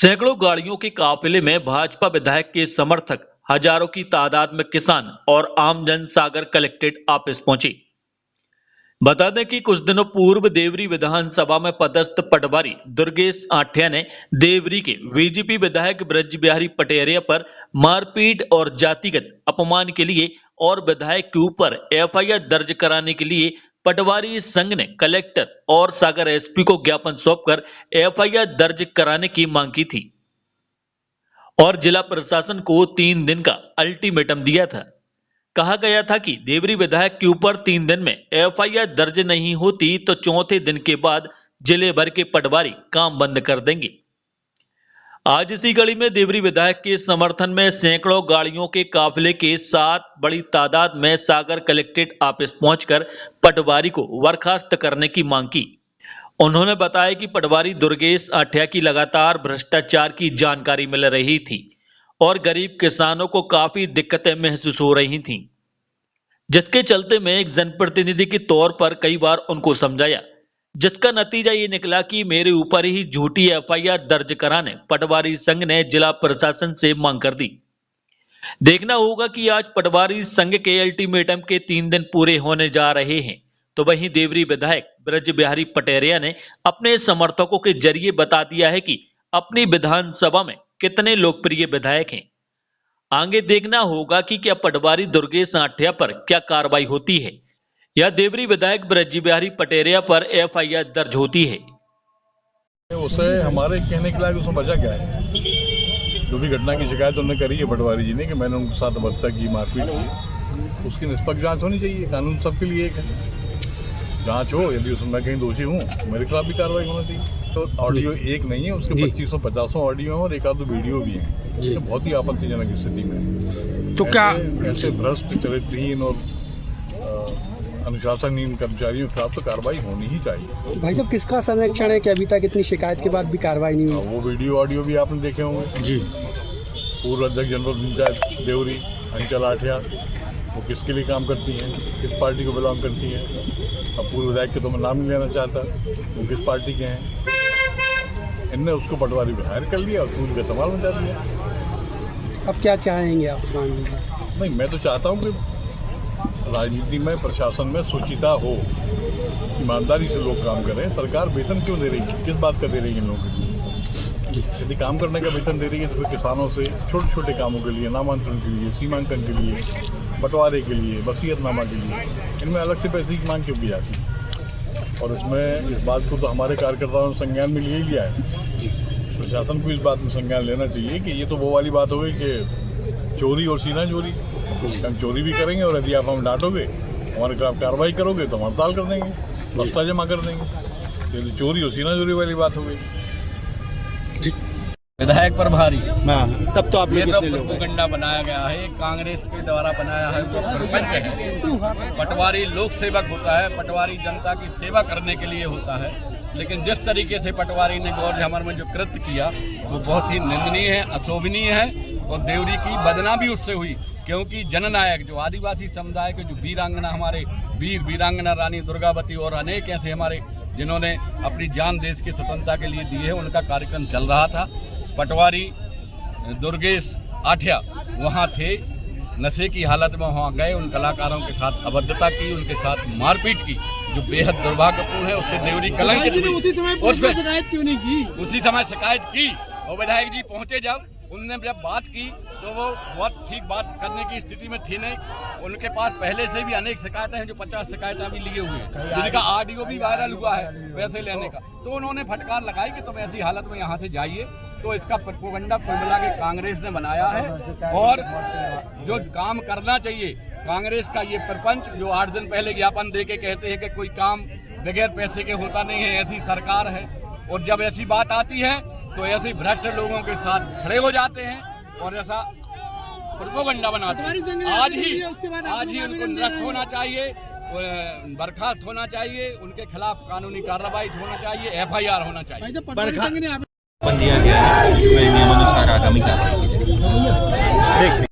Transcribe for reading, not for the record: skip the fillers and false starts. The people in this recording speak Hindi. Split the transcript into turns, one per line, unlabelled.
सैकड़ों गाड़ियों के काफिले में भाजपा विधायक के समर्थक हजारों की तादाद में किसान और आमजन सागर कलेक्ट्रेट ऑफिस पहुंचे। बता दें कि कुछ दिनों पूर्व देवरी विधानसभा में पदस्थ पटवारी दुर्गेश आठिया ने देवरी के बीजेपी विधायक ब्रज बिहारी पटेरिया पर मारपीट और जातिगत अपमान के लिए और विधायक के ऊपर एफआईआर दर्ज कराने के लिए पटवारी संघ ने कलेक्टर और सागर एसपी को ज्ञापन सौंपकर एफआईआर दर्ज कराने की मांग की थी और जिला प्रशासन को 3 दिन का अल्टीमेटम दिया था। कहा गया था कि देवरी विधायक के ऊपर 3 दिन में एफआईआर दर्ज नहीं होती तो चौथे दिन के बाद जिले भर के पटवारी काम बंद कर देंगे। आज इसी कड़ी में देवरी विधायक के समर्थन में सैकड़ों गाड़ियों के काफिले के साथ बड़ी तादाद में सागर कलेक्ट्रेट ऑफिस पहुंचकर पटवारी को बर्खास्त करने की मांग की। उन्होंने बताया कि पटवारी दुर्गेश आठिया की लगातार भ्रष्टाचार की जानकारी मिल रही थी और गरीब किसानों को काफी दिक्कतें महसूस हो रही थीं, जिसके चलते मैं एक जनप्रतिनिधि के तौर पर कई बार उनको समझाया, जिसका नतीजा ये निकला कि मेरे ऊपर ही झूठी एफआईआर दर्ज कराने पटवारी संघ ने जिला प्रशासन से मांग कर दी। देखना होगा कि आज पटवारी संघ के अल्टीमेटम के 3 दिन पूरे होने जा रहे हैं, तो वहीं देवरी विधायक ब्रज बिहारी पटेरिया ने अपने समर्थकों के जरिए बता दिया है कि अपनी विधानसभा में कितने लोकप्रिय विधायक हैं। आगे देखना होगा कि क्या पटवारी दुर्गेश आठिया पर क्या कार्रवाई होती है या देवरी विधायक ब्रज बिहारी पटेरिया पर एफआईआर दर्ज होती है।
उसे हमारे कहने के लायक उसमें वजह क्या है? जो भी घटना की शिकायत उन्होंने करी है पटवारी जी ने कि मैंने उनके साथ बदतमीजी की, मारपीट की, उसकी निष्पक्ष जांच होनी चाहिए। कानून सबके लिए एक है, जांच हो। यदि उसमें मैं कहीं दोषी हूँ मेरे खिलाफ भी कार्रवाई होनी चाहिए। तो ऑडियो एक नहीं है, उसके 2550 ऑडियो हैं और एक आध वीडियो भी हैं। ये बहुत ही आपत्तिजनक स्थिति में
तो क्या
ऐसे भ्रष्ट, चरित्रहीन और अनुशासनहीन कर्मचारियों के खिलाफ तो कार्रवाई होनी ही चाहिए।
भाई साहब, किसका संरक्षण है कि अभी तक इतनी शिकायत के बाद भी कार्रवाई नहीं हुई?
वो वीडियो ऑडियो भी आपने देखे होंगे जी। पूर्व अध्यक्ष जनरल पंचायत देवरी अंचल आठिया, वो किसके लिए काम करती हैं, किस पार्टी को बिलोंग करती हैं। अब पूर्व विधायक के तो मैं नाम नहीं लेना चाहता, वो किस पार्टी के हैं। इनने उसको पटवारी को हायर कर लिया और पूर्व का तमाल मचा दिया।
अब क्या चाहेंगे आप?
नहीं, मैं तो चाहता हूँ कि राजनीति में, प्रशासन में शुचिता हो, ईमानदारी से लोग काम करें। सरकार वेतन क्यों दे रही है? किस बात का दे रही है इन लोगों को? यदि काम करने का वेतन दे रही है तो फिर किसानों से छोटे छोटे कामों के लिए, नामांतरण के लिए, सीमांकन के लिए, बंटवारे के लिए, वसीयतनामा के लिए, इनमें अलग से पैसे की मांग क्यों की जाती है? और इसमें इस बात को तो हमारे कार्यकर्ताओं ने संज्ञान में ले ही लिया है। प्रशासन को इस बात में संज्ञान लेना चाहिए कि ये तो वो वाली बात हो गई कि चोरी और सीना चोरी। हम चोरी भी करेंगे और यदि आप हम डांटोगे, हमारे खिलाफ कार्रवाई करोगे तो हम हड़ताल कर देंगे, बस्ता जमा कर देंगे। यदि चोरी और सीना चोरी वाली बात हो गई।
विधायक पर भारी,
तब तो आप
ये तो प्रोपेगेंडा बनाया गया है, कांग्रेस के द्वारा बनाया है। वो प्रपंच है। पटवारी लोक सेवक होता है, पटवारी जनता की सेवा करने के लिए होता है। लेकिन जिस तरीके से पटवारी ने गौर हमर में जो कृत्य किया वो बहुत ही निंदनीय है, अशोभनीय है। और देवरी की बदनामी उससे हुई, क्योंकि जननायक जो आदिवासी समुदाय के जो वीरांगना, हमारे वीरांगना रानी दुर्गावती और अनेक ऐसे हमारे जिन्होंने अपनी जान देश की स्वतंत्रता के लिए दी है, उनका कार्यक्रम चल रहा था। पटवारी दुर्गेश आठिया वहाँ थे, नशे की हालत में वहाँ गए, उन कलाकारों के साथ अभद्रता की, उनके साथ मारपीट की, जो बेहद दुर्भाग्यपूर्ण है। उससे देवरी कलंकित हुई।
उसी समय शिकायत क्यों नहीं की?
उसी समय शिकायत की और विधायक जी पहुँचे, जब उनने जब बात की तो वो बहुत ठीक बात करने की स्थिति में थी नहीं। उनके पास पहले से भी अनेक शिकायतें हैं, जो 50 शिकायतें भी लिए हुए हैं, जिनका ऑडियो भी वायरल हुआ है पैसे लेने का। तो उन्होंने फटकार लगाई कि तुम ऐसी हालत में यहाँ से जाइए। तो इसका प्रोपेगेंडा कुल मिला के कांग्रेस ने बनाया है। और जो काम करना चाहिए कांग्रेस का ये प्रपंच, जो 8 दिन पहले ज्ञापन दे के कहते हैं कि कोई काम बगैर पैसे के होता नहीं है, ऐसी सरकार है। और जब ऐसी बात आती है तो ऐसे भ्रष्ट लोगों के साथ खड़े हो जाते हैं और ऐसा प्रोपेगेंडा बनाते हैं। आज ही उनको निरस्त होना चाहिए, बर्खास्त होना चाहिए, उनके खिलाफ कानूनी कार्रवाई होना चाहिए, एफआईआर होना चाहिए।
दिया गया है, उसमें नियमानुसार आगामी कार्रवाई की जाएगी।